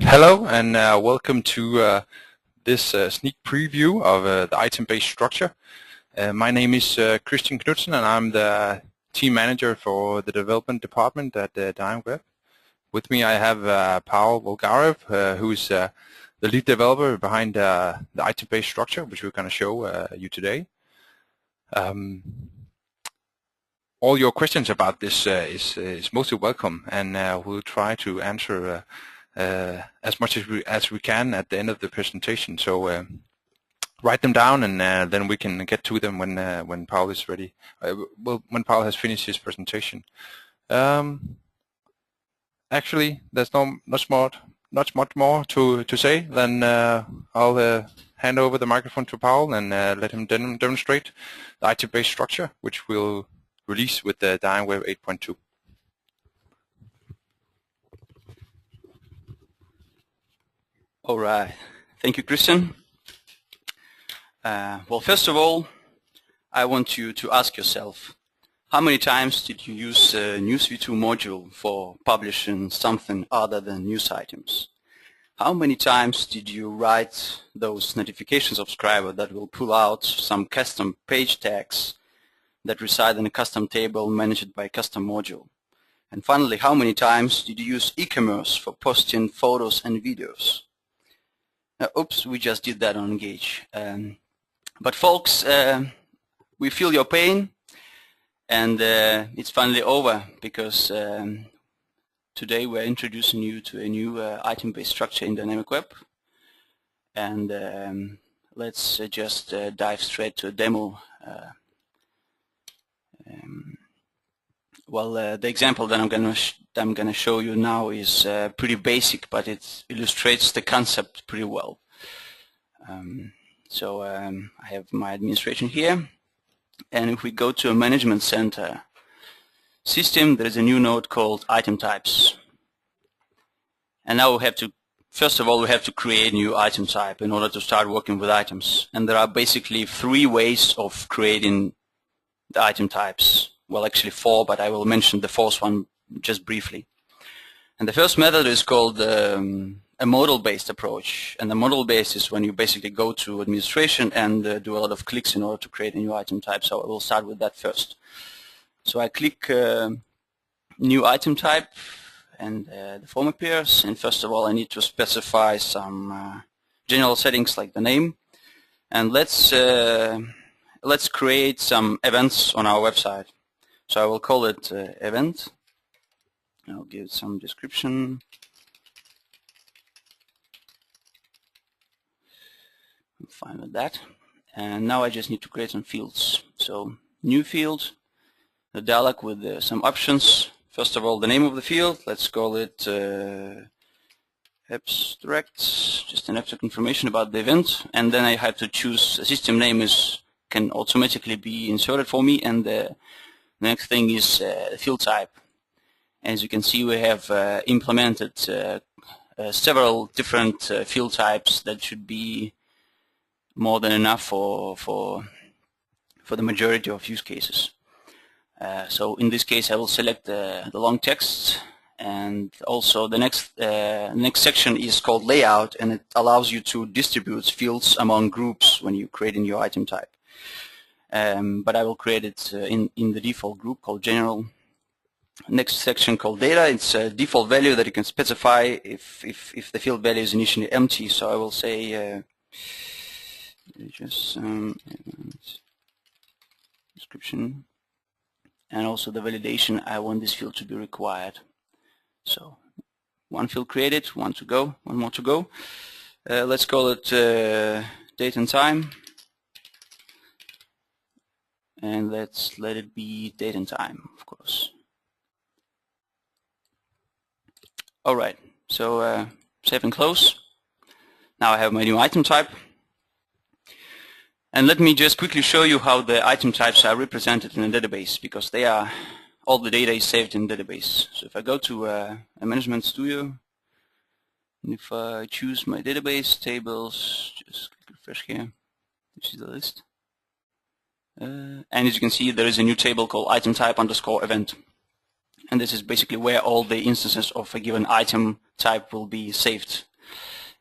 Hello and welcome to this sneak preview of the item-based structure. My name is Christian Knudsen and I'm the team manager for the development department at DynamicWeb. With me I have Paul Volgarev, who is the lead developer behind the item-based structure, which we're going to show you today. All your questions about this is mostly welcome, and we'll try to answer as much as we can at the end of the presentation. So write them down, and then we can get to them when Paul is ready. When Paul has finished his presentation. Actually, there's not much more to say. Then I'll hand over the microphone to Paul and let him demonstrate the item-based structure, which we'll release with the DynamicWeb 8.2. All right. Thank you, Christian. Well, first of all, I want you to ask yourself, how many times did you use the News V2 module for publishing something other than news items? How many times did you write those notification subscriber that will pull out some custom page tags that reside in a custom table managed by a custom module? And finally, how many times did you use e-commerce for posting photos and videos? Oops, we just did that on Engage. But folks, we feel your pain, and it's finally over, because today we're introducing you to a new item-based structure in DynamicWeb. And let's just dive straight to a demo. The example that I'm gonna show you now is pretty basic, but it illustrates the concept pretty well. I have my administration here, and if we go to a management center system, there is a new node called item types. And now we have to, first of all, we have to create a new item type in order to start working with items. And there are basically 3 ways of creating the item types. Well, actually 4, but I will mention the 4th one just briefly. And the first method is called a model-based approach. And the model-based is when you basically go to administration and do a lot of clicks in order to create a new item type. So I will start with that first. So I click new item type, and the form appears. And first of all, I need to specify some general settings like the name. And let's create some events on our website. So I will call it event. I'll give some description. I'm fine with that. And now I just need to create some fields. So new field, the dialog with some options. First of all, the name of the field. Let's call it abstract, just an abstract information about the event. And then I have to choose a system name can automatically be inserted for me. And the next thing is field type. As you can see, we have implemented several different field types that should be more than enough for the majority of use cases. So in this case, I will select the long text, and also the next section is called layout, and it allows you to distribute fields among groups when you create a new item type. But I will create it in the default group called general. Next section called data. It's a default value that you can specify if the field value is initially empty. So I will say just description, and also the validation. I want this field to be required. So one field created, one more to go. Let's call it date and time, and let's let it be date and time, of course. All right, so save and close. Now I have my new item type. And let me just quickly show you how the item types are represented in a database, because all the data is saved in database. So if I go to a management studio, and if I choose my database tables, just click refresh here, this is the list. And as you can see, there is a new table called item type _ event. And this is basically where all the instances of a given item type will be saved.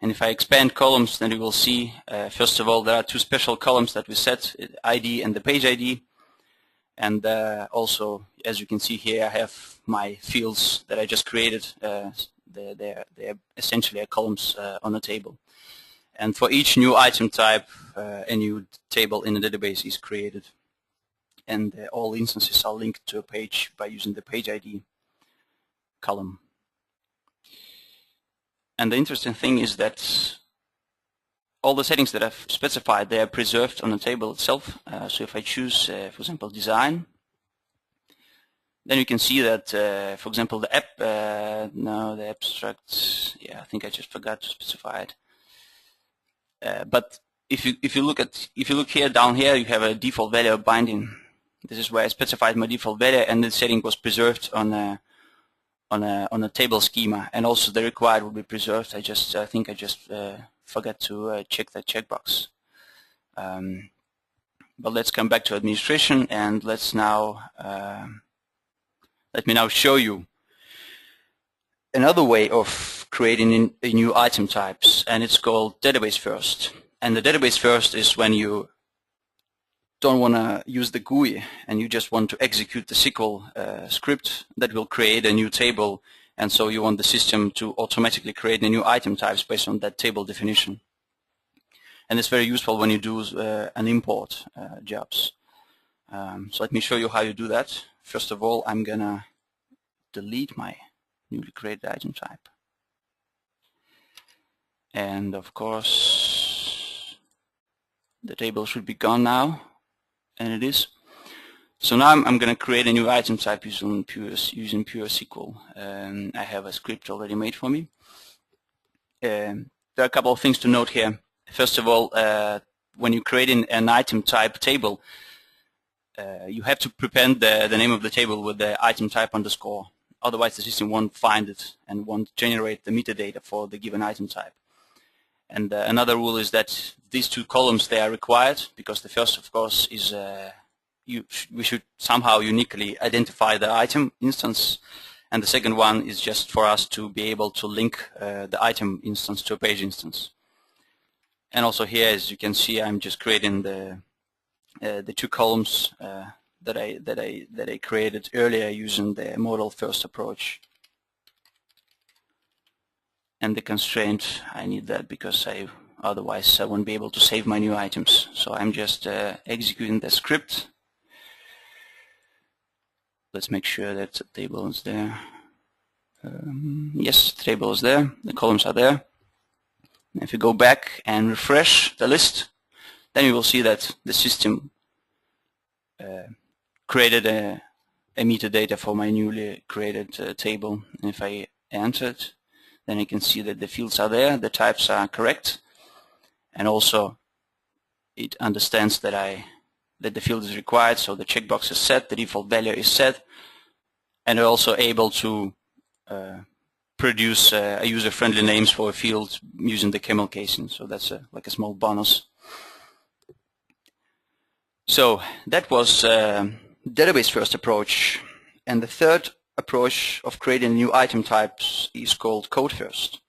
And if I expand columns, then you will see, first of all, there are two special columns that we set, ID and the page ID. And also, as you can see here, I have my fields that I just created. They're essentially columns on a table. And for each new item type, a new table in the database is created. And all instances are linked to a page by using the page ID column. And the interesting thing is that all the settings that I've specified, they are preserved on the table itself. So if I choose, for example, design, then you can see that, for example, the app, no, the abstract, yeah, I think I just forgot to specify it. But if you look here, down here, you have a default value of binding. This is where I specified my default value, and the setting was preserved on a table schema, and also the required will be preserved. I think I just forgot to check that checkbox. But let's come back to administration, and let me now show you another way of creating a new item types, and it's called database first. And the database first is when you don't want to use the GUI and you just want to execute the SQL script that will create a new table, and so you want the system to automatically create the new item types based on that table definition. And it's very useful when you do an import jobs. So let me show you how you do that. First of all, I'm gonna delete my newly created item type. And of course, the table should be gone now, and it is. So now I'm going to create a new item type using pure SQL. I have a script already made for me. There are a couple of things to note here. First of all, when you're creating an item type table, you have to prepend the name of the table with the item type underscore. Otherwise, the system won't find it and won't generate the metadata for the given item type. And another rule is that these two columns, they are required, because the first, of course, is we should somehow uniquely identify the item instance, and the second one is just for us to be able to link the item instance to a page instance. And also here, as you can see, I'm just creating the two columns that I created earlier using the model first approach. And the constraint, I need that because otherwise I won't be able to save my new items. So I'm just executing the script. Let's make sure that the table is there. Yes, the table is there. The columns are there. And if you go back and refresh the list, then you will see that the system created a metadata for my newly created table. And if I enter it, then you can see that the fields are there, the types are correct, and also it understands that the field is required, so the checkbox is set, the default value is set, and they're also able to produce a user-friendly names for a field using the camel casing. So that's like a small bonus. So that was database first approach, and the third approach of creating new item types is called code first.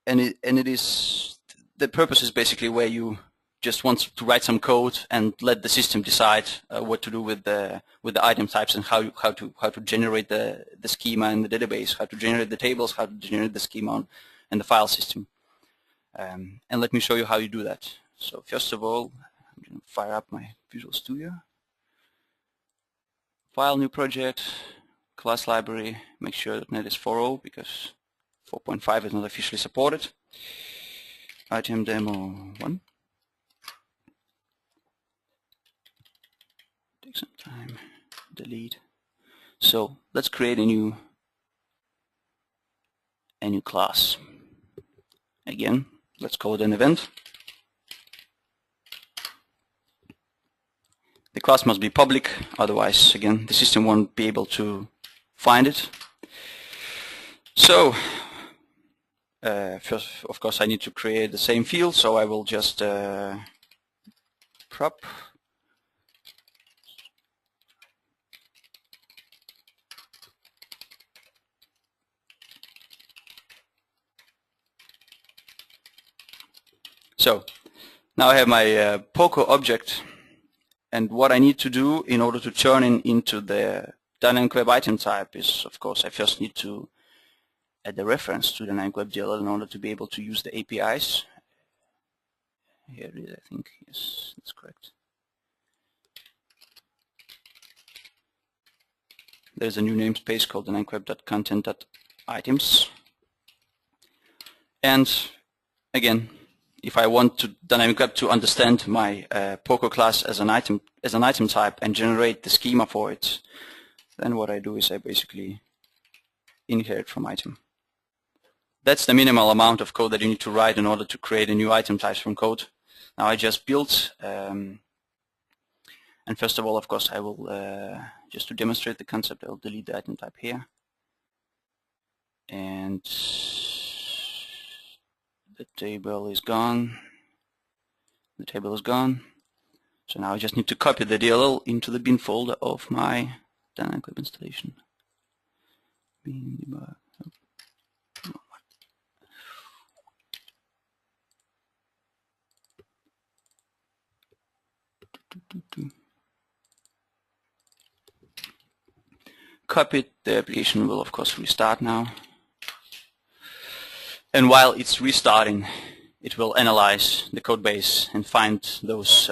And it is, the purpose is basically where you just want to write some code and let the system decide what to do with the item types and how to generate the schema in the database, how to generate the tables, how to generate the schema in the file system. And let me show you how you do that. So first of all, I'm going to fire up my Visual Studio. File, new project, class library, make sure that .NET is 4.0 because 4.5 is not officially supported. Item demo 1. Take some time, delete. So let's create a new class. Again, let's call it an event. The class must be public, otherwise, again, the system won't be able to find it. So, first, of course, I need to create the same field, so I will just prop So now I have my POCO object, and what I need to do in order to turn it into the DynamicWeb item type is, of course, I first need to add the reference to the DynamicWeb DLL in order to be able to use the APIs. Here it is, I think. Yes, that's correct. There's a new namespace called dynamicweb.content.items. And again, if I want to DynamicWeb to understand my POCO class as an item type and generate the schema for it, then what I do is I basically inherit from item. That's the minimal amount of code that you need to write in order to create a new item type from code. Now I just built, and first of all, of course, I will, just to demonstrate the concept, I will delete the item type here. And the table is gone. The table is gone. So now I just need to copy the DLL into the bin folder of my DynamicWeb installation. Bin debug. Copied. The application will of course restart now. And while it's restarting, it will analyze the code base and find those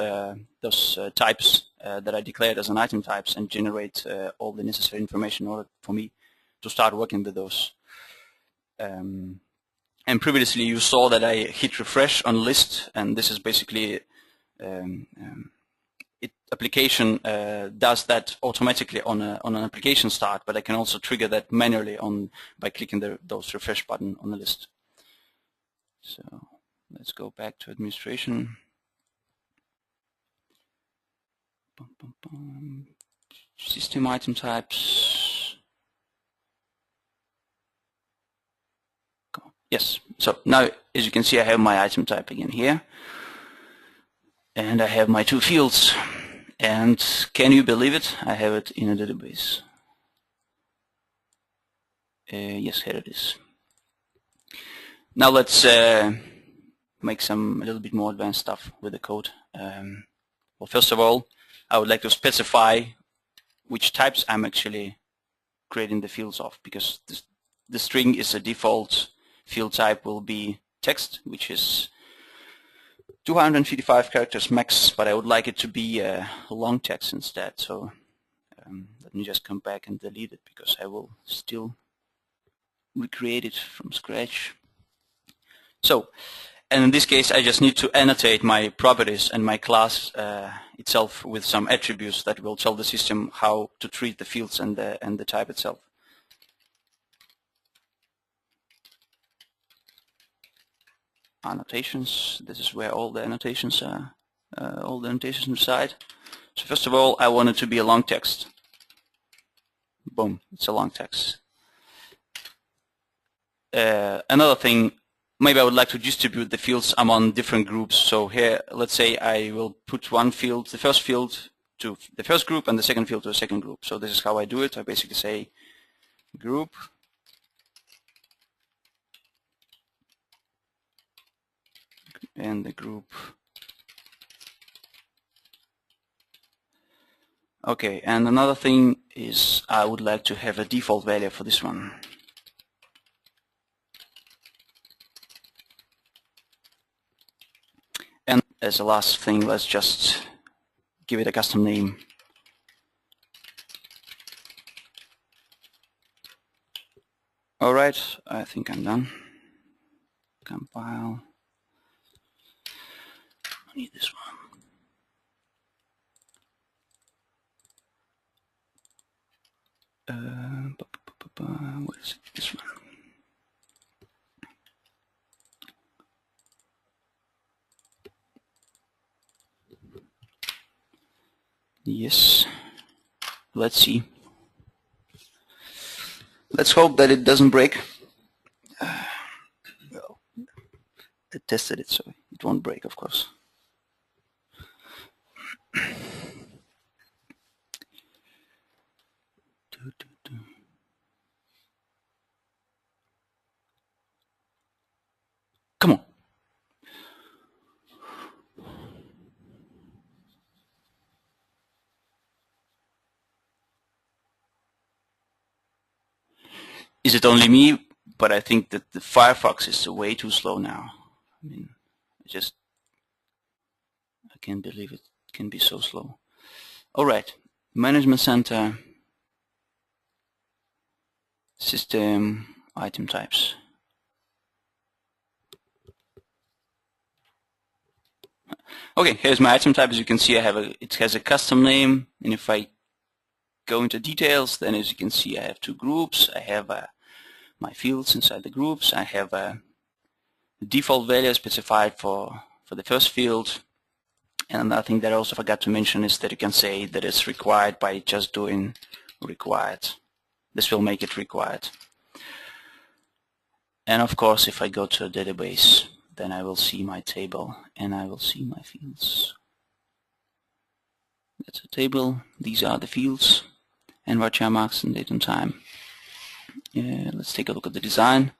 types that I declared as an item types and generate all the necessary information in order for me to start working with those. And previously you saw that I hit refresh on list, and this is basically application does that automatically on an application start, but I can also trigger that manually by clicking those refresh button on the list. So let's go back to administration. System item types. Yes, so now as you can see I have my item type again here. And I have my two fields. And can you believe it? I have it in a database. Yes, here it is. Now let's make a little bit more advanced stuff with the code. Well, first of all, I would like to specify which types I'm actually creating the fields of, because the string is a default field type will be text, which is 255 characters max, but I would like it to be long text instead. So let me just come back and delete it because I will still recreate it from scratch. So, and in this case I just need to annotate my properties and my class itself with some attributes that will tell the system how to treat the fields and the type itself. Annotations. This is where all the annotations are, reside. So first of all, I want it to be a long text. Boom, it's a long text. Another thing, maybe I would like to distribute the fields among different groups. So here, let's say I will put one field, the first field to the first group and the second field to the second group. So this is how I do it. I basically say group and the group. Okay, and another thing is I would like to have a default value for this one. And as a last thing, let's just give it a custom name. All right, I think I'm done. Compile. I need this one. What is it? This one. Yes. Let's see. Let's hope that it doesn't break. Well, I tested it, so it won't break, of course. Come on. is it only me? But I think that the Firefox is way too slow now. I mean, I can't believe it can be so slow. All right, Management Center, System, Item Types. Okay, here's my item type. As you can see, it has a custom name, and if I go into details, then as you can see, I have two groups. I have my fields inside the groups. I have the default value specified for the first field. And another thing that I also forgot to mention is that you can say that it's required by just doing required. This will make it required. And of course, if I go to a database, then I will see my table and I will see my fields. That's a table. These are the fields and varchar marks and date and time. Let's take a look at the design.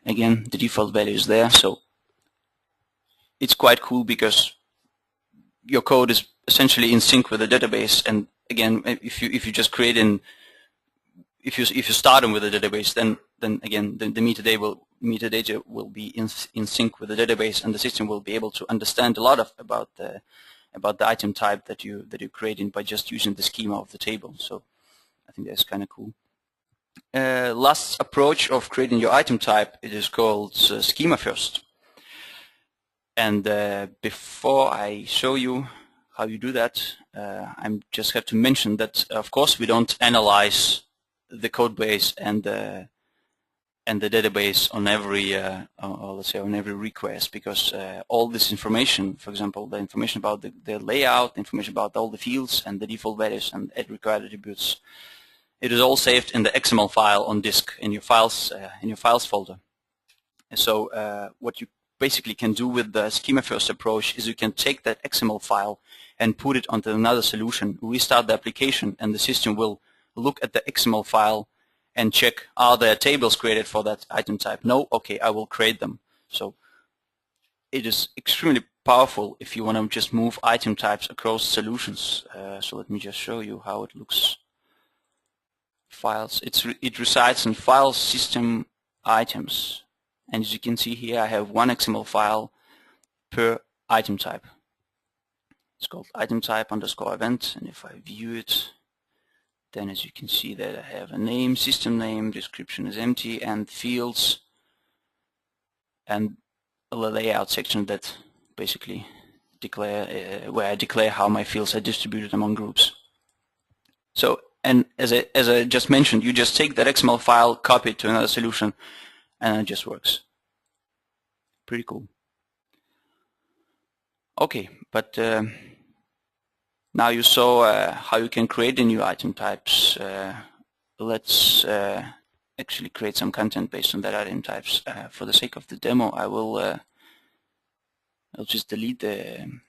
Again, the default value is there, so it's quite cool because your code is essentially in sync with the database. And again, if you just create if you start them with a database, then again the metadata will be in sync with the database, and the system will be able to understand a lot about the item type that you're creating by just using the schema of the table. So I think that's kind of cool. Last approach of creating your item type, it is called schema first. And before I show you how you do that, I just have to mention that of course we don't analyze the code base and the database on every or let's say on every request, because all this information, for example, the information about the layout, the information about all the fields and the default values and required attributes, it is all saved in the XML file on disk in your files folder. So what you basically can do with the schema first approach is you can take that XML file and put it onto another solution, restart the application, and the system will look at the XML file and check, are there tables created for that item type? No? Okay, I will create them. So it is extremely powerful if you want to just move item types across solutions. So let me just show you how it looks. Files, it resides in File System Items. And as you can see here, I have one XML file per item type. It's called item type underscore event, and if I view it, then as you can see that I have a name, system name, description is empty, and fields, and a layout section that basically where I declare how my fields are distributed among groups. So, and as I just mentioned, you just take that XML file, copy it to another solution, and it just works. Pretty cool. Okay, but now you saw how you can create the new item types. Let's actually create some content based on that item types. For the sake of the demo, I'll just delete the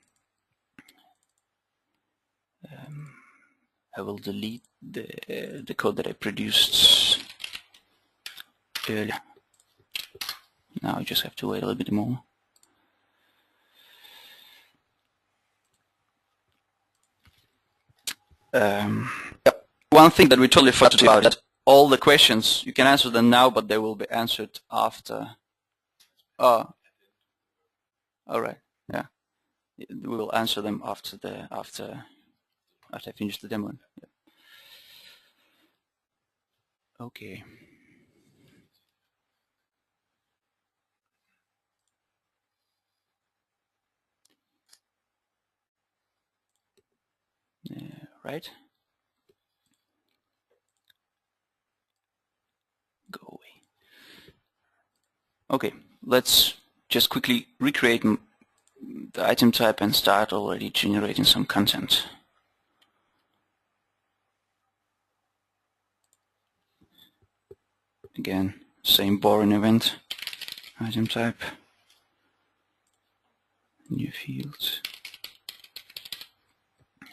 the code that I produced earlier. Now I just have to wait a little bit more. Yep. One thing that we totally forgot to talk about is that all the questions, you can answer them now, but they will be answered after. Oh, all right. Yeah, we will answer them after I finish the demo. Yeah. Okay. Right. Go away. Okay, let's just quickly recreate the item type and start already generating some content. Again, same boring event, item type, new fields,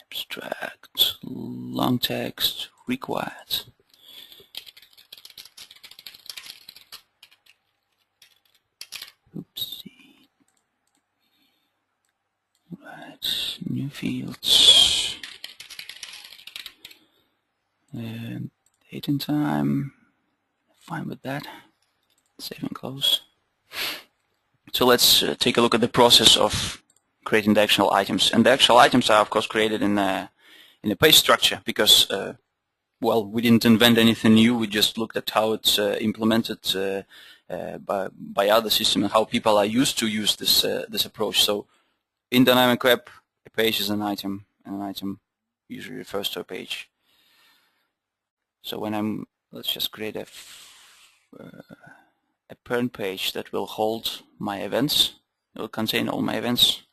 abstract, long text, required. Oopsie. Right, new fields, date and time, fine with that. Save and close. So let's take a look at the process of creating the actual items. And the actual items are, of course, created in a page structure because, well, we didn't invent anything new. We just looked at how it's implemented by other systems and how people are used to use this approach. So in DynamicWeb, a page is an item, and an item usually refers to a page. So when let's just create a parent page that will hold my events. It will contain all my events.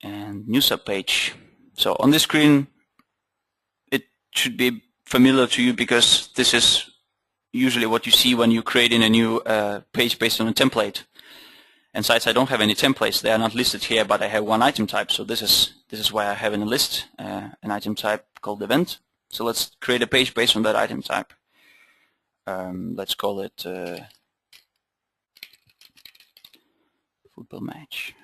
And new subpage. So on this screen, it should be familiar to you because this is usually what you see when you create in a new page based on a template. And since I don't have any templates, they are not listed here, but I have one item type. So this is why I have in a list an item type called event. So let's create a page based on that item type. Let's call it football match.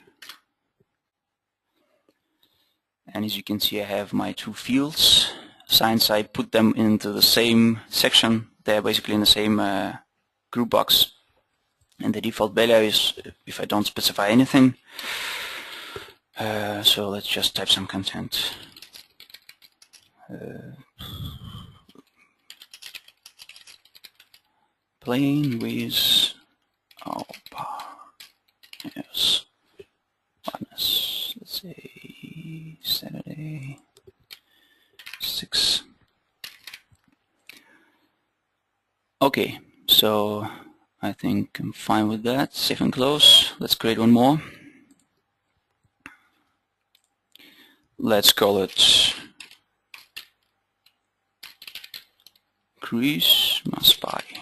And as you can see, I have my two fields. Since I put them into the same section, they're basically in the same group box. And the default value is if I don't specify anything. So let's just type some content. Playing with our partners. Let's say Saturday 6. Okay, so I think I'm fine with that. Save and close. Let's create one more. Let's call it Christmas Party.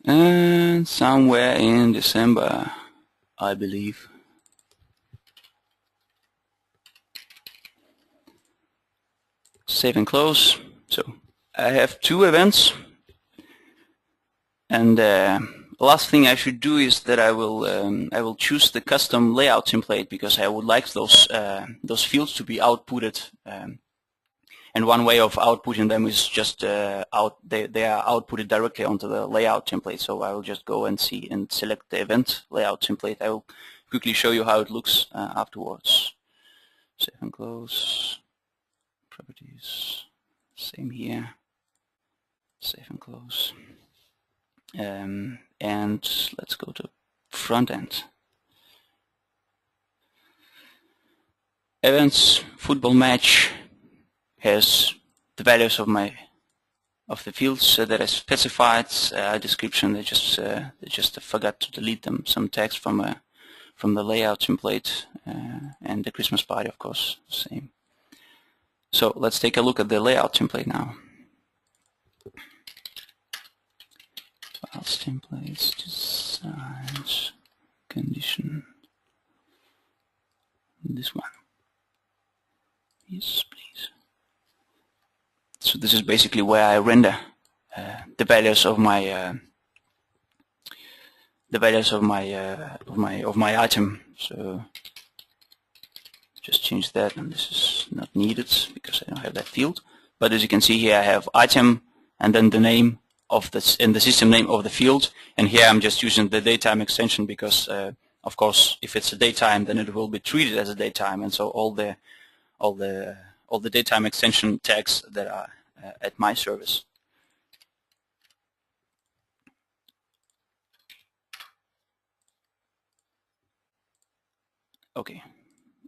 And somewhere in December, I believe. Save and close. So I have two events, and the last thing I should do is that I will choose the custom layout template because I would like those fields to be outputted. And one way of outputting them is just they are outputted directly onto the layout template. So I will just go and select the event layout template. I will quickly show you how it looks afterwards. Save and close. Properties. Same here. Save and close. And let's go to front end. Events, football match, has the values of the fields that I specified. Description, they just forgot to delete them. Some text from the layout template, and the Christmas party, of course, same. So let's take a look at the layout template now. Files, templates, designs, condition. This one. Yes, please. So this is basically where I render the values of my item. So just change that, and this is not needed because I don't have that field. But as you can see here, I have item and then the name of the system name of the field. And here I'm just using the datetime extension because, of course, if it's a datetime, then it will be treated as a datetime, and so all the datetime extension tags that are at my service. Okay,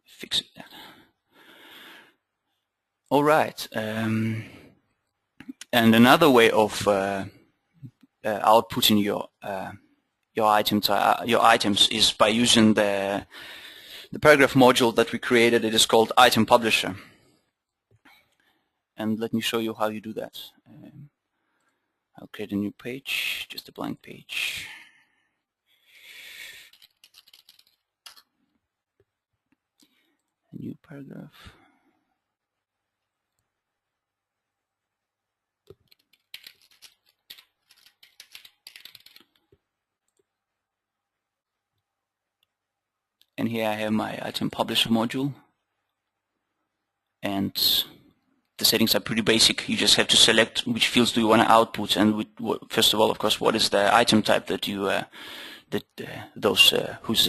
fix that. All right, and another way of outputting your items is by using the paragraph module that we created. It is called Item Publisher. And let me show you how you do that. I'll create a new page, just a blank page. A new paragraph. And here I have my item publisher module. And the settings are pretty basic. You just have to select which fields do you want to output, and first of all, of course, what is the item type that you whose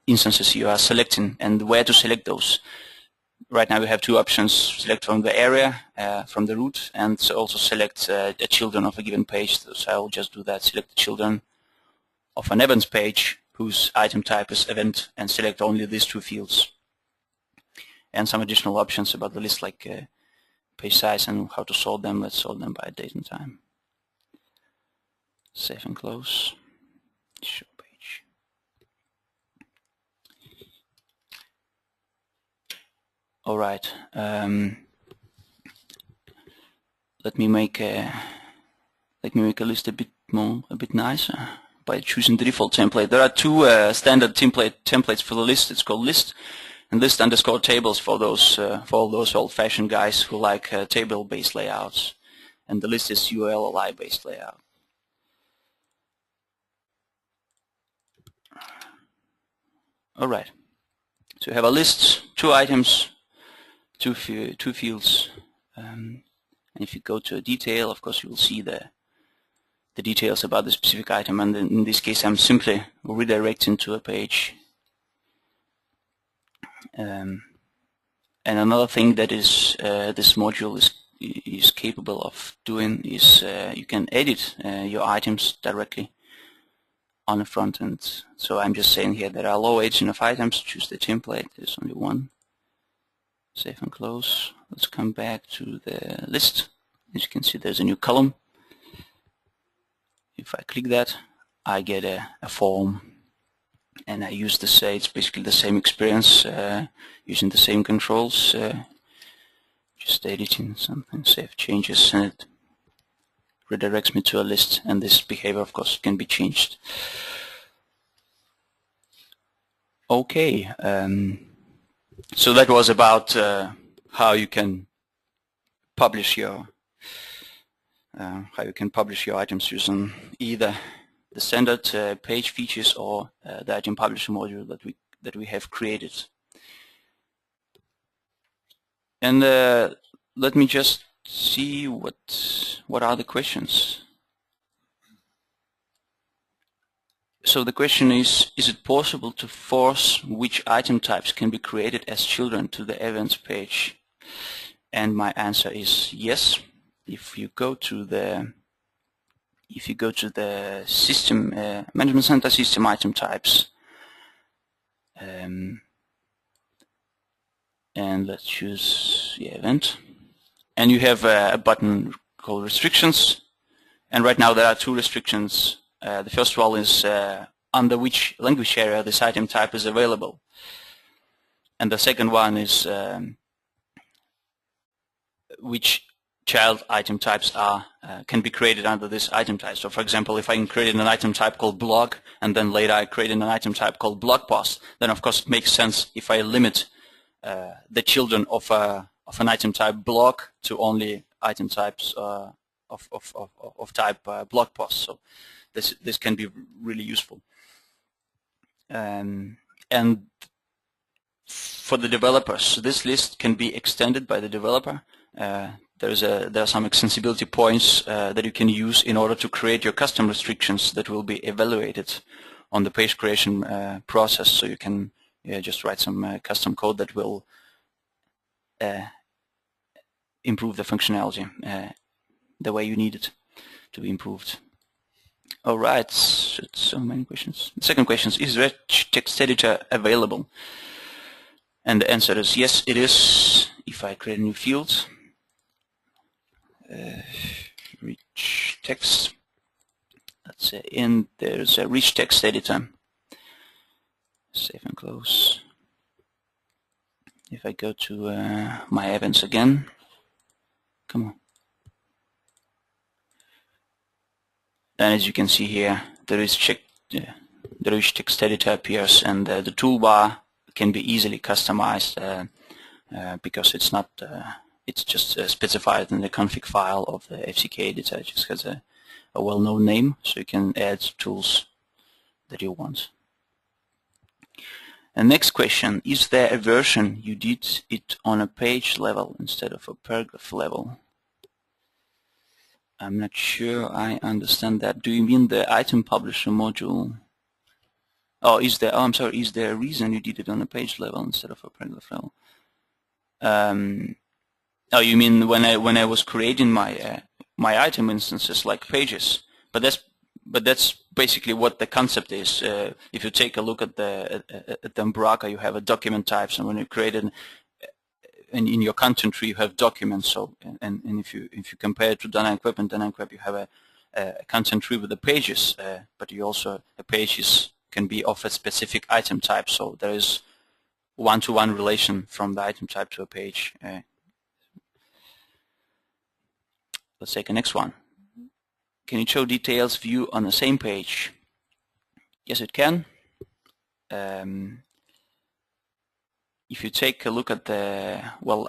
instances you are selecting, and where to select those. Right now we have two options: select from the area, from the root, and also select the children of a given page. So I'll just do that. Select the children of an events page whose item type is event, and select only these two fields. And some additional options about the list, like page size and how to sort them. Let's sort them by date and time. Save and close. Show page. All right. Let me make a list a bit nicer by choosing the default template. There are two standard templates for the list. It's called list and list underscore tables for all those old-fashioned guys who like table-based layouts. And the list is URLi-based layout. All right. So you have a list, two items, two fields. And if you go to a detail, of course, you will see the details about the specific item. And in this case, I'm simply redirecting to a page. And another thing that is this module is capable of doing is you can edit your items directly on the front end. So I'm just saying here there are low editing of items. Choose the template. There's only one. Save and close. Let's come back to the list. As you can see, there's a new column. If I click that, I get a form. And I use it's basically the same experience, using the same controls, just editing something, save changes, and it redirects me to a list. And this behavior, of course, can be changed. Okay, so that was about how you can publish your items using either the standard page features or the item publisher module that we have created. And let me just see what are the questions. So the question is it possible to force which item types can be created as children to the events page? And my answer is yes. If you go to the system management center system item types, and let's choose the event, and you have a button called restrictions, and right now there are two restrictions. The first one is under which language area this item type is available, and the second one is which child item types can be created under this item type. So for example, if I created an item type called blog and then later I created an item type called blog post, then of course it makes sense if I limit the children of an item type blog to only item types of type blog post. So this can be really useful. And for the developers, this list can be extended by the developer. There are some extensibility points that you can use in order to create your custom restrictions that will be evaluated on the page creation process. So you can just write some custom code that will improve the functionality the way you need it to be improved. All right, so many questions. The second question is rich text editor available? And the answer is yes, it is. If I create a new field, rich text, let's say there's a rich text editor. Save and close. If I go to my events again, come on. And as you can see here, the rich text editor appears, and the toolbar can be easily customized because it's not. It's just specified in the config file of the FCK editor. It just has a well-known name, so you can add tools that you want. And next question, is there a version you did it on a page level instead of a paragraph level? I'm not sure I understand that. Do you mean the item publisher module? Oh, is there a reason you did it on a page level instead of a paragraph level? Oh, you mean when I was creating my my item instances like pages? But that's basically what the concept is. If you take a look at the Umbraca, you have a document types, and when you create an in your content tree you have documents. So and if you compare it to DynamicWeb, and DynamicWeb you have a content tree with the pages, but you also the pages can be of a specific item type. So there is one-to-one relation from the item type to a page. Let's take the next one. Can it show details view on the same page? Yes, it can. If you take a look at the, well,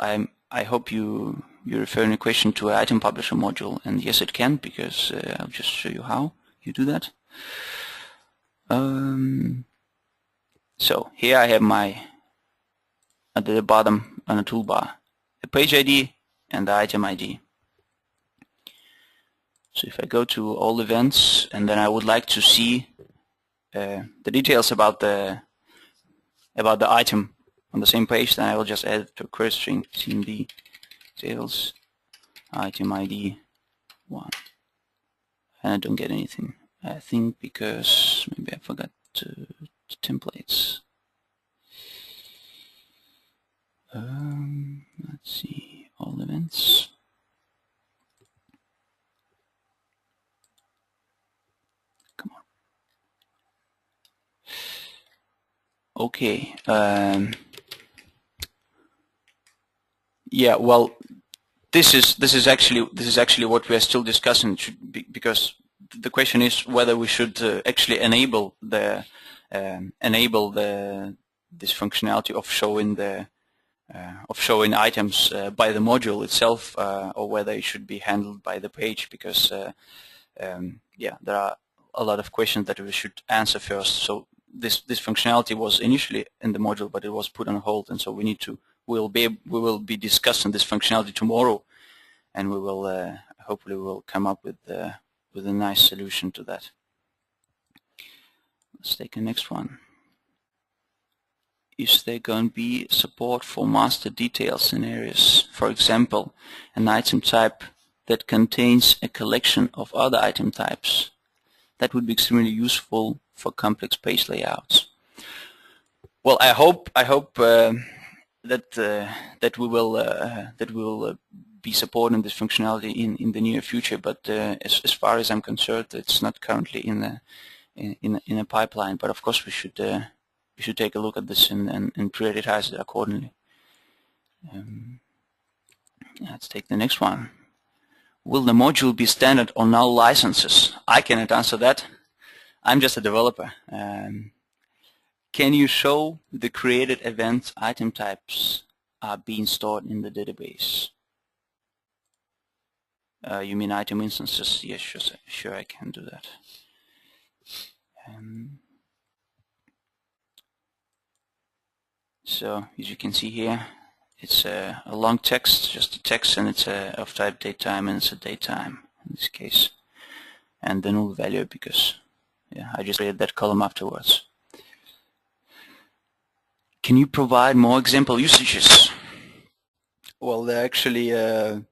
I hope you're referring a question to an item publisher module, and yes, it can, because I'll just show you how you do that. So here I have my, at the bottom on the toolbar, the page ID and the item ID. So if I go to all events, and then I would like to see the details about the item on the same page, then I will just add to query string cmd details item ID 1, and I don't get anything. I think because maybe I forgot the templates. Let's see, all events. Come on. Okay. Yeah. Well, this is actually what we are still discussing, because the question is whether we should actually enable this functionality of showing items by the module itself, or whether it should be handled by the page, because yeah, there are a lot of questions that we should answer first. So this functionality was initially in the module, but it was put on hold, and so we will be discussing this functionality tomorrow, and we will hopefully we'll come up with a nice solution to that. Let's take the next one. Is there going to be support for master detail scenarios? For example, an item type that contains a collection of other item types. That would be extremely useful for complex page layouts. Well, I hope that we will be supporting this functionality in the near future. But as far as I'm concerned, it's not currently in a pipeline. But of course, we should take a look at this and prioritize it accordingly. Let's take the next one. Will the module be standard on all licenses? I cannot answer that. I'm just a developer. Can you show the created event item types are being stored in the database? You mean item instances? Yes, sure, I can do that. So as you can see here, it's a long text, just a text, and it's of type datetime, and it's a datetime in this case, and the null value, because yeah, I just created that column afterwards. Can you provide more example usages? Well, there actually, I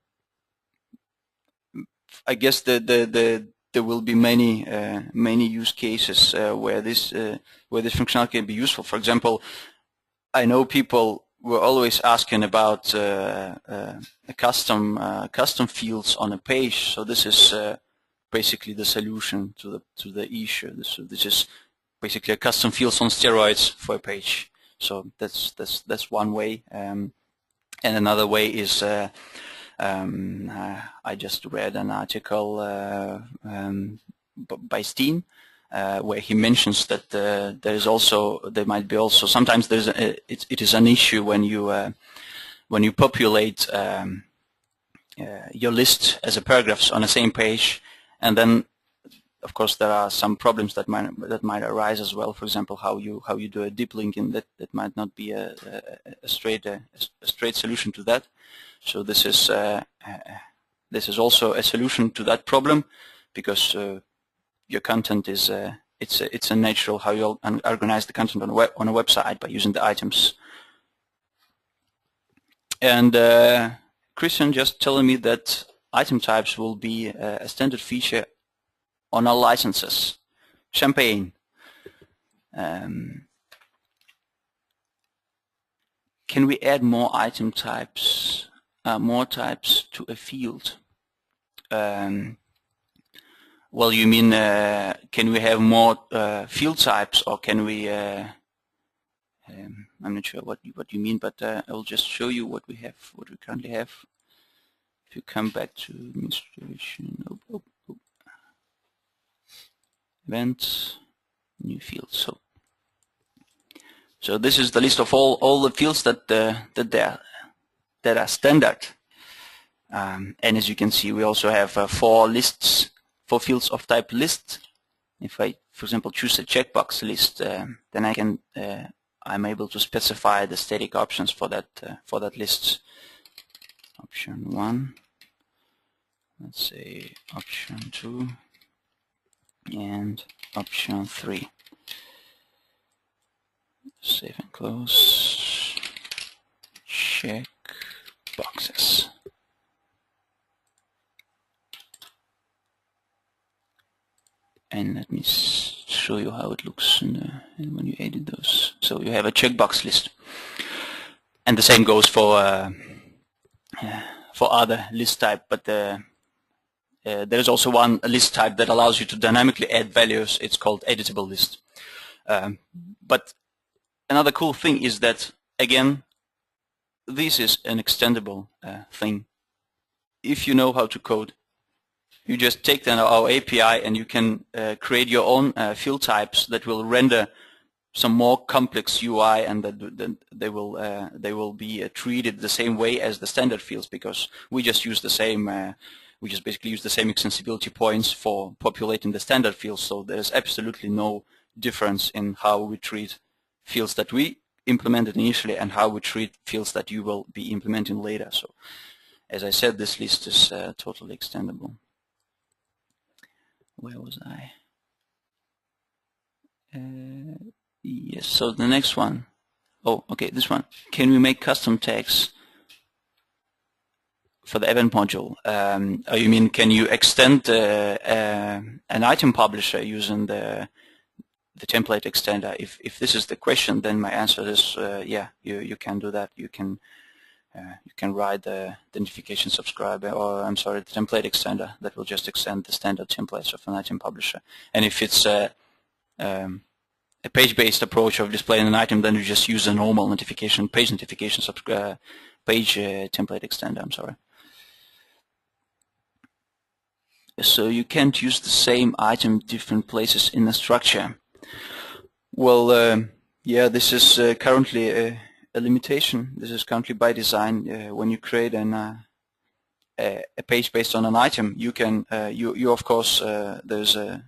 guess there will be many use cases where this functionality can be useful. For example, I know people were always asking about custom fields on a page. So this is basically the solution to the issue. This is basically a custom fields on steroids for a page. So that's one way, and another way is I just read an article by Steen where he mentions that there might be also sometimes it is an issue when you populate your list as a paragraphs on the same page, and then of course, there are some problems that might arise as well. For example, how you do a deep linking, that might not be a straight solution to that. So this is also a solution to that problem, because your content is it's a natural how you organize the content on a website by using the items. And Christian just telling me that item types will be a standard feature on all licenses. Champagne. Can we add more item types, more types to a field? Well, you mean can we have more field types, or can we? I'm not sure what you mean, but I will just show you what we currently have. If you come back to administration, events, new fields. So this is the list of all the fields that are standard. And as you can see, we also have 4 fields of type list. If I, for example, choose a checkbox list, then I'm able to specify the static options for that list. Option 1, let's say option 2, and option 3. Save and close. Check boxes. And let me show you how it looks when you edit those. So you have a checkbox list, and the same goes for other list type. But there's also one list type that allows you to dynamically add values. It's called editable list. But another cool thing is that, again, this is an extendable thing. If you know how to code, you just take our API and you can create your own field types that will render some more complex UI, and that they will be treated the same way as the standard fields, because we just use the same. We just basically use the same extensibility points for populating the standard fields. So there's absolutely no difference in how we treat fields that we implemented initially and how we treat fields that you will be implementing later. So, as I said, this list is totally extendable. Where was I? Yes, so the next one. Oh, okay, this one. Can we make custom tags for the event module? Oh, you mean, can you extend an item publisher using the template extender? If this is the question, then my answer is yeah, you can do that. You can write the identification subscriber, or I'm sorry, the template extender that will just extend the standard templates of an item publisher. And if it's a page-based approach of displaying an item, then you just use a normal page notification page template extender. I'm sorry. So you can't use the same item different places in the structure. Well, yeah, this is currently a limitation. This is currently by design. When you create a page based on an item, you can you of course there's a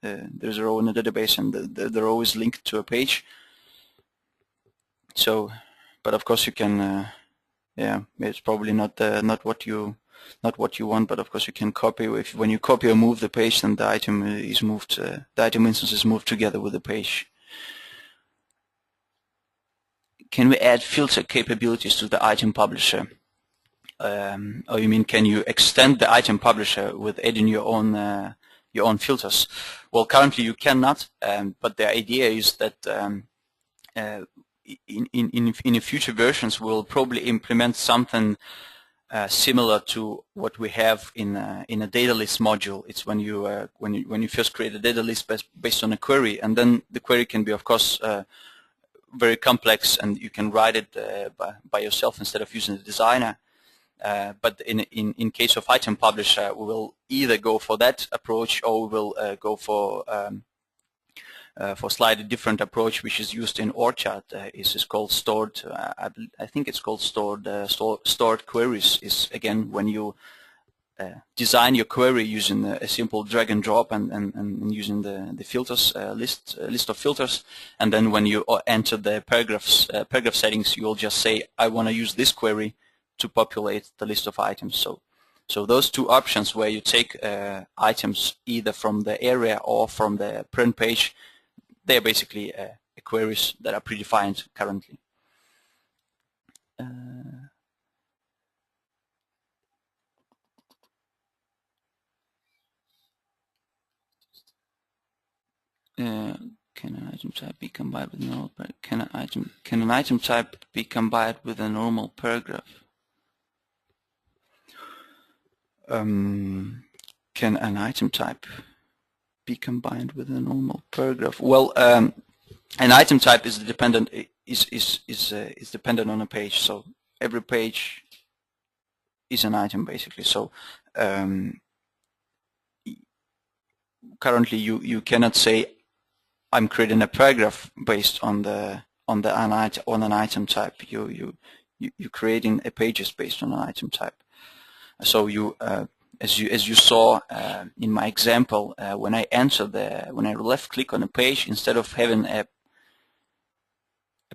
row in the database, and the row is linked to a page. So, but of course you can yeah, it's probably not what you want, but of course you can copy. When you copy or move the page, then the item is moved. The item instance is moved together with the page. Can we add filter capabilities to the item publisher? Or you mean, can you extend the item publisher with adding your own filters? Well, currently you cannot, but the idea is that in future versions we'll probably implement something similar to what we have in a data list module. It's when you first create a data list based on a query, and then the query can be, of course, very complex, and you can write it by yourself instead of using the designer. But in case of item publisher, we will either go for that approach, or we will go for slightly different approach, which is used in Orchard. Is called stored. I think it's called stored queries. Is again when you design your query using a simple drag and drop and using the filters list of filters, and then when you enter the paragraph settings, you will just say, I want to use this query to populate the list of items. So those two options where you take items either from the area or from the print page, they are basically queries that are predefined currently. Can an item type be combined with a normal? Can an item type be combined with a normal paragraph? Can an item type be combined with a normal paragraph? Well, an item type is dependent on a page. So every page is an item basically. So currently you cannot say I'm creating a paragraph based on an item type. You're creating a pages based on an item type. So you as you saw in my example, when I left click on a page, instead of having a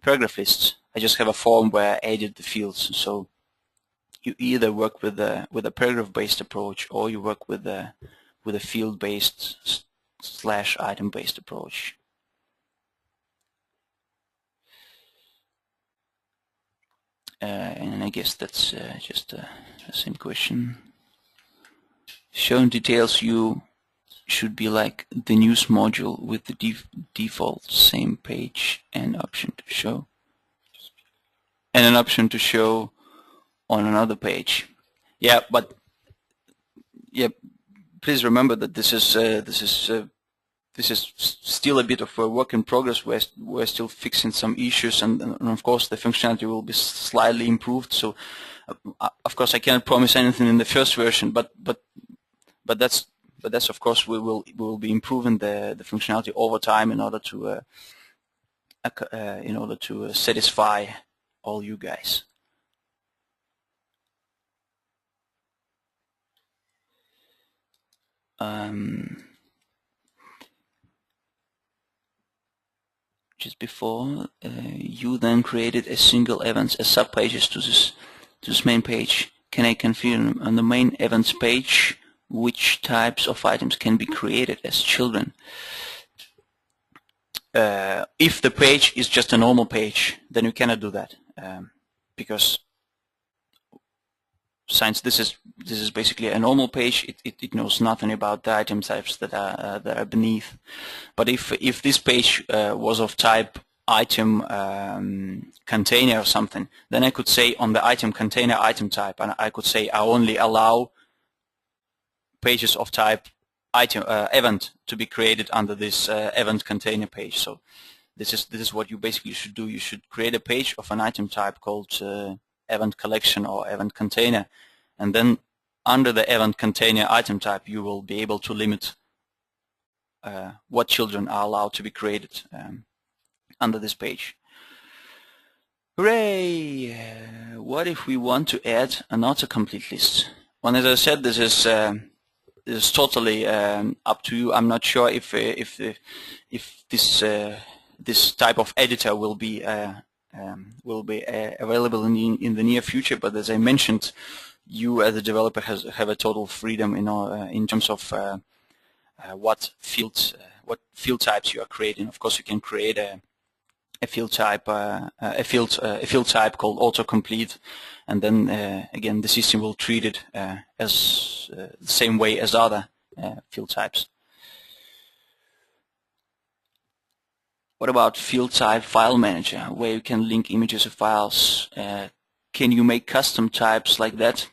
paragraph list, I just have a form where I added the fields. So you either work with a paragraph based approach, or you work with a field based / item based approach. And I guess that's just the same question. Shown details view should be like the news module with the default same page and option to show, and an option to show on another page. Yeah, but yeah, please remember that this is still a bit of a work in progress. We're still fixing some issues, and of course the functionality will be slightly improved. So of course I cannot promise anything in the first version, but that's of course we will be improving the functionality over time in order to satisfy all you guys. Just before, you then created a single events as sub-pages to this main page. Can I confirm on the main events page which types of items can be created as children? If the page is just a normal page, then you cannot do that, because since this is basically a normal page, it knows nothing about the item types that are beneath. But if this page was of type item container or something, then I could say on the item container item type, and I could say I only allow pages of type item event to be created under this event container page. So this is what you basically should do. You should create a page of an item type called event collection or event container, and then under the event container item type you will be able to limit what children are allowed to be created under this page. Hooray! What if we want to add an autocomplete list? Well, as I said, this is totally up to you. I'm not sure if this type of editor will be available in the near future. But as I mentioned, you as a developer have a total freedom in terms of what field types you are creating. Of course, you can create a field type called autocomplete, and then again the system will treat it as the same way as other field types. What about field type file manager, where you can link images of files? Can you make custom types like that?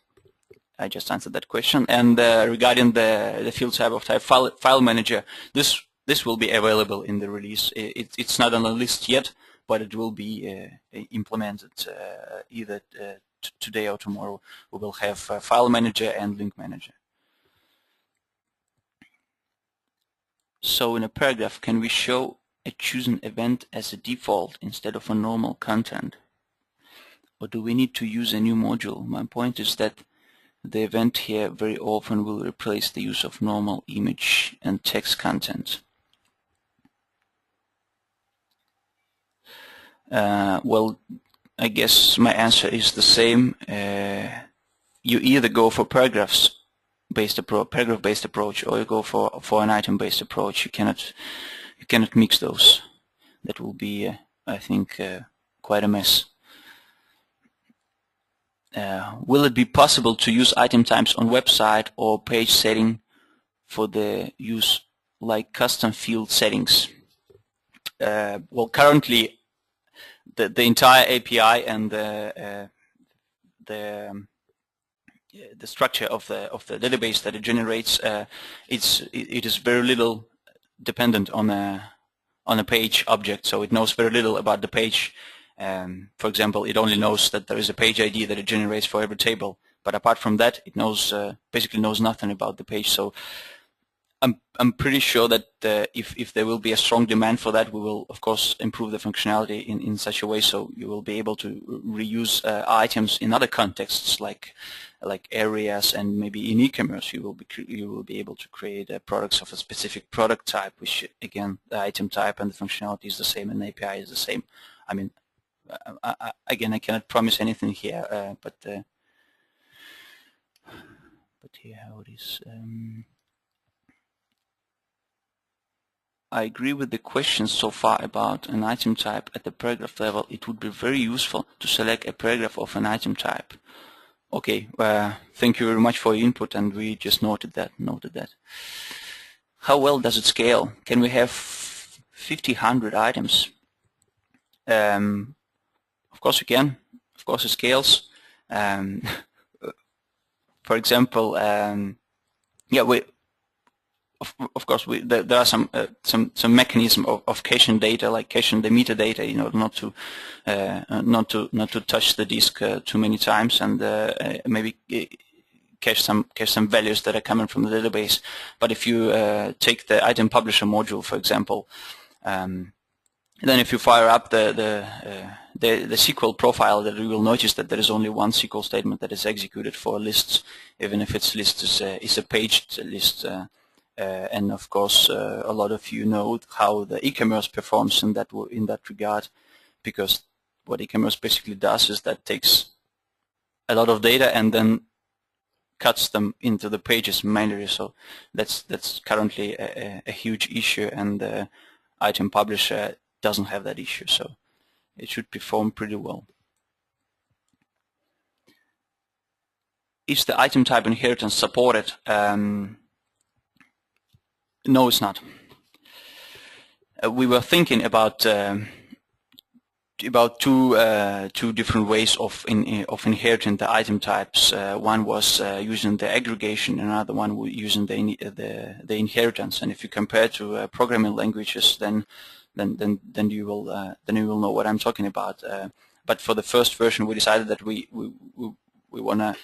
I just answered that question. And regarding the field type of type file manager, this will be available in the release. It's not on the list yet, but it will be implemented either today or tomorrow. We will have file manager and link manager. So in a paragraph, can we show a chosen event as a default instead of a normal content? Or do we need to use a new module? My point is that the event here very often will replace the use of normal image and text content. Well, I guess my answer is the same. You either go for paragraph-based approach, or you go for an item-based approach. You cannot mix those. That will be, I think, quite a mess. Will it be possible to use item types on website or page setting for the use like custom field settings? Well, currently the entire API and the structure of the database that it generates, it is very little dependent on a page object, so it knows very little about the page. For example, it only knows that there is a page ID that it generates for every table, but apart from that, it knows basically knows nothing about the page. So I'm pretty sure that if there will be a strong demand for that, we will of course improve the functionality in such a way so you will be able to reuse items in other contexts like areas, and maybe in e-commerce you will be able to create products of a specific product type, which again the item type and the functionality is the same and the API is the same. I mean, again, I cannot promise anything here, but here how it is. I agree with the questions so far about an item type at the paragraph level. It would be very useful to select a paragraph of an item type. Okay, thank you very much for your input, and we just noted that. How well does it scale? Can we have 50, 100 items? Of course we can. Of course it scales. For example, yeah, of course there are some mechanism of caching data, like caching the metadata, in order not to touch the disk too many times, and maybe cache some values that are coming from the database. But if you take the item publisher module, for example, then if you fire up the SQL profile, that you will notice that there is only one SQL statement that is executed for lists, even if its list is a paged list. And of course, a lot of you know how the e-commerce performs in that regard, because what e-commerce basically does is that takes a lot of data and then cuts them into the pages manually. So that's currently a huge issue, and the item publisher doesn't have that issue, so it should perform pretty well. Is the item type inheritance supported? No, it's not. We were thinking about two different ways of inheriting the item types. One was using the aggregation, another one using the inheritance. And if you compare to programming languages, then you will know what I'm talking about. But for the first version, we decided that we want to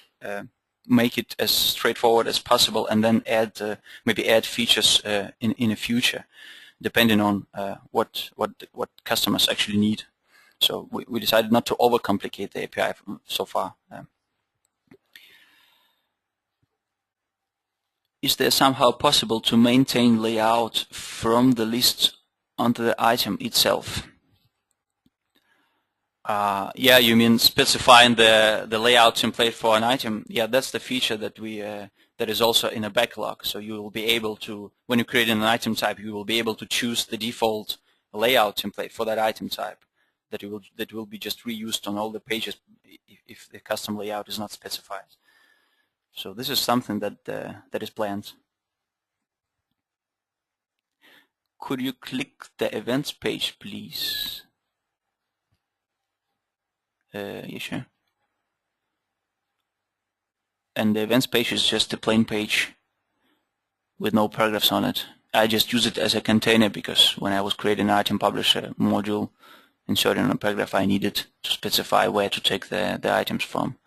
make it as straightforward as possible, and then maybe add features in the future, depending on what customers actually need. So we decided not to overcomplicate the API so far. Is there somehow possible to maintain layout from the list onto the item itself? Yeah, you mean specifying the layout template for an item? Yeah, that's the feature that that is also in a backlog. So you will be able to, when you create an item type, you will be able to choose the default layout template for that item type that will be just reused on all the pages if the custom layout is not specified. So this is something that is planned. Could you click the events page, please? Yeah, sure. And the events page is just a plain page with no paragraphs on it. I just use it as a container because when I was creating an item publisher module, inserting a paragraph, I needed to specify where to take the items from.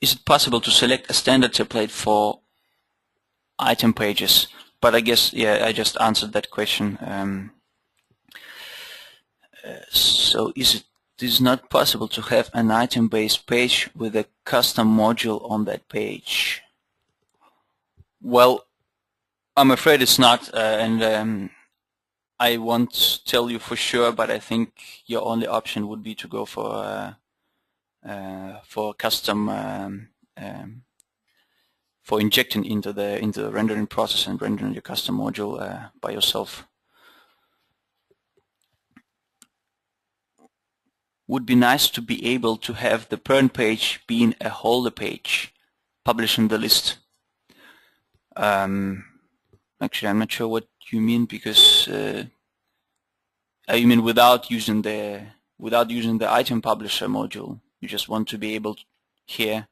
Is it possible to select a standard template for item pages? But I guess, yeah, I just answered that question. So is it not possible to have an item-based page with a custom module on that page? Well, I'm afraid it's not, and I won't tell you for sure, but I think your only option would be to go for custom for injecting into the rendering process and rendering your custom module by yourself. Would be nice to be able to have the parent page being a holder page, publishing the list. Actually, I'm not sure what you mean, because you mean without using the item publisher module. You just want to be able to, here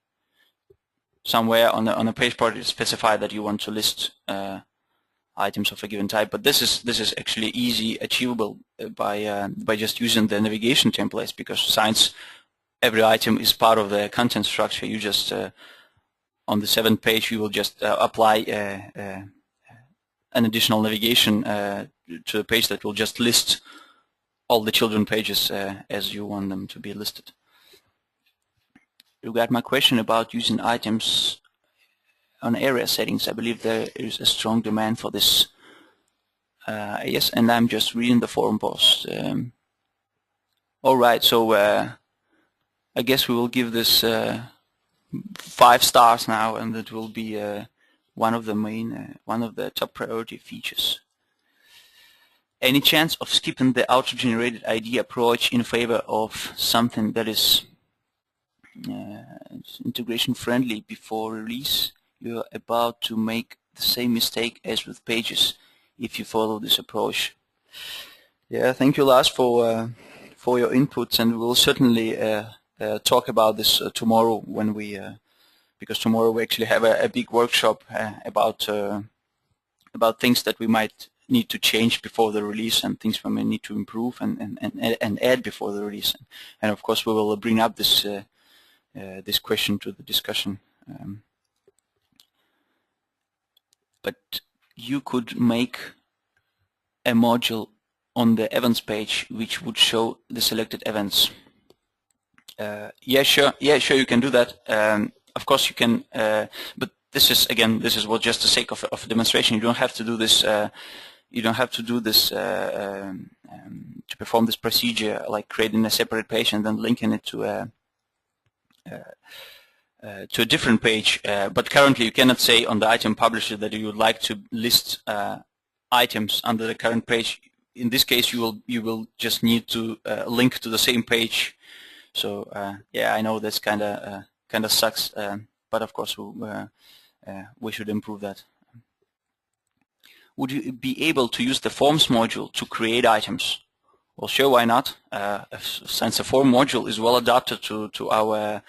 somewhere on a page project, specify that you want to list items of a given type. But this is actually easy achievable by just using the navigation templates, because since every item is part of the content structure, you just on the 7th page you will just apply an additional navigation to a page that will just list all the children pages as you want them to be listed. You got my question about using items on area settings. I believe there is a strong demand for this. Yes, and I'm just reading the forum post. All right, so I guess we will give this 5 stars now, and it will be one of the top priority features. Any chance of skipping the auto-generated ID approach in favor of something that is integration friendly before release? You're about to make the same mistake as with pages if you follow this approach. Yeah, thank you, Lars, for your inputs, and we'll certainly talk about this tomorrow, when we because tomorrow we actually have a big workshop about things that we might need to change before the release, and things we may need to improve and add before the release. And of course we will bring up this this question to the discussion. But you could make a module on the events page which would show the selected events. Yeah, sure. Yeah, sure. You can do that. Of course, you can. But this is what just the sake of demonstration. You don't have to do this. You don't have to do this to perform this procedure, like creating a separate page and then linking it to a different page. But currently, you cannot say on the item publisher that you would like to list items under the current page. In this case, you will just need to link to the same page. So yeah, I know that's kind of sucks, but of course we should improve that. Would you be able to use the forms module to create items? Well, sure, why not? Since the form module is well adapted to our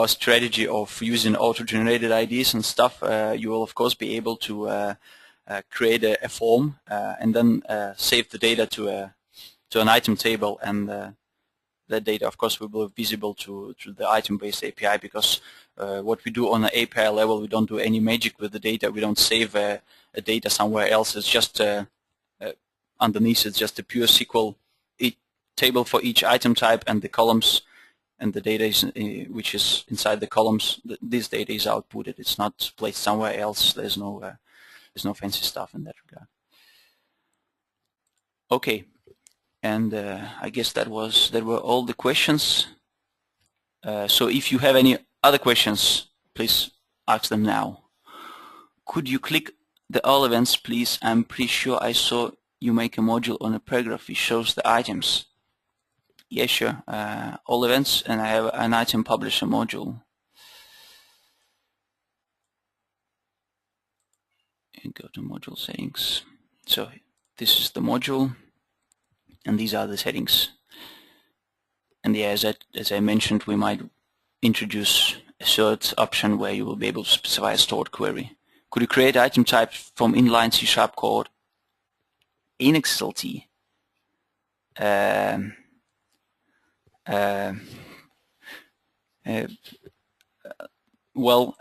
strategy of using auto-generated IDs and stuff, you will of course be able to create a form and then save the data to an item table, and that data, of course, will be visible to the item-based API, because what we do on the API level, we don't do any magic with the data. We don't save a data somewhere else. It's just underneath. It's just a pure SQL table for each item type, and the columns and the data is, which is inside the columns. This data is outputted. It's not placed somewhere else. There's no fancy stuff in that regard. Okay. And I guess that were all the questions. So if you have any other questions, please ask them now. Could you click the all events, please? I'm pretty sure I saw you make a module on a paragraph which shows the items. Yeah, sure. All events, and I have an item publisher module. And go to module settings. So this is the module, and these are the settings. And yeah, as I mentioned, we might introduce a third option where you will be able to specify a stored query. Could you create item types from inline C# code in XSLT? Well,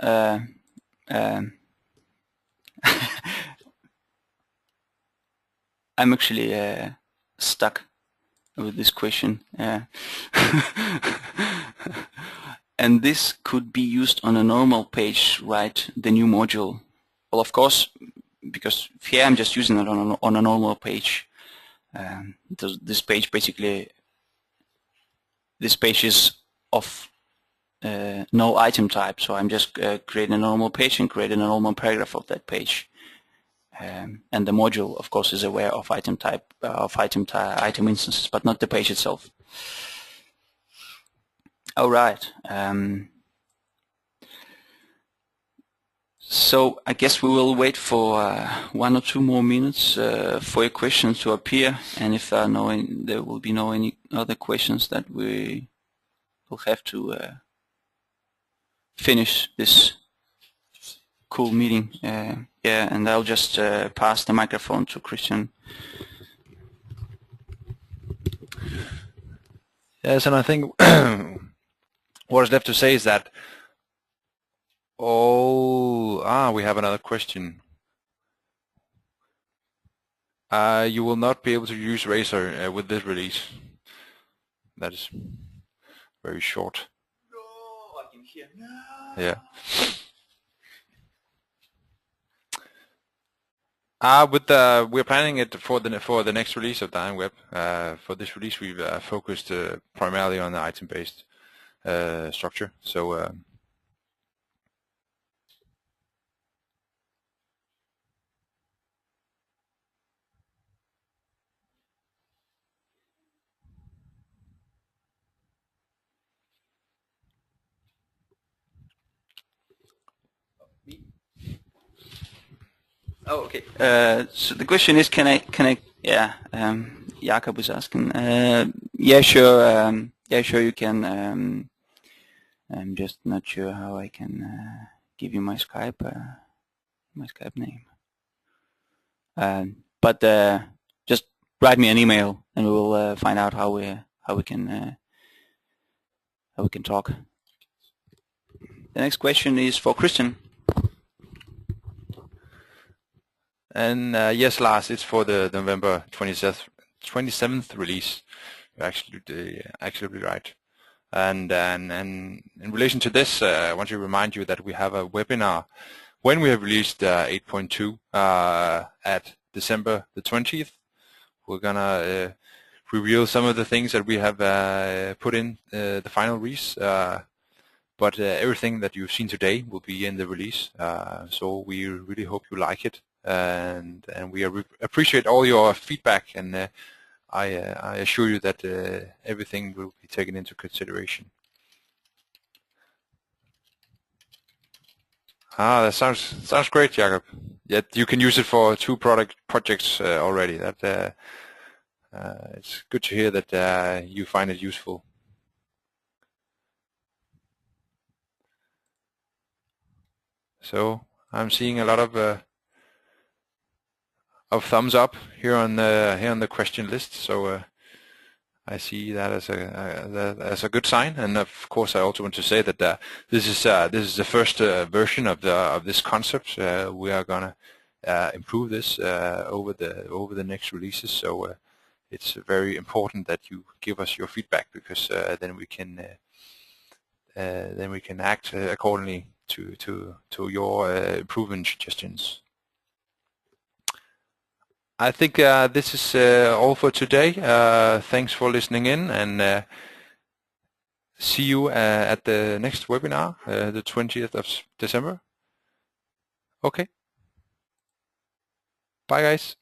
I'm actually stuck with this question. And this could be used on a normal page, right? The new module. Well, of course, because here I'm just using it on a normal page. This page basically, this page is of no item type, so I'm just creating a normal page and creating a normal paragraph of that page. And the module, of course, is aware of item type, item instances, but not the page itself. All right. So I guess we will wait for 1 or 2 more minutes for your questions to appear, and if there will be no any other questions, that we will have to finish this cool meeting. Yeah, and I'll just pass the microphone to Christian. Yes, and I think what is left to say is that we have another question. You will not be able to use Razor with this release. That is very short. No, I can hear. No. Yeah. We're planning it for the next release of DynamicWeb. For this release, we've focused primarily on the item-based structure. So. Oh, okay. So the question is, can I? Yeah. Jakob was asking. Yeah, sure. Yeah, sure. You can. I'm just not sure how I can give you my Skype name. But just write me an email, and we will find out how we can talk. The next question is for Christian. And yes, Lars, it's for the November 27th release. You're actually right. And in relation to this, I want to remind you that we have a webinar when we have released 8.2 at December the 20th. We're gonna reveal some of the things that we have put in the final release. But everything that you've seen today will be in the release. So we really hope you like it. And we appreciate all your feedback, and I assure you that everything will be taken into consideration. That sounds great, Jakob. Yet you can use it for 2 projects already. That it's good to hear that you find it useful. So I'm seeing a lot of thumbs up here on the question list, so I see that as a good sign. And of course, I also want to say that this is the first version of this concept. We are gonna improve this over the next releases. So it's very important that you give us your feedback, because then we can act accordingly to your improvement suggestions. I think this is all for today. Thanks for listening in, and see you at the next webinar, the 20th of December. Okay. Bye, guys.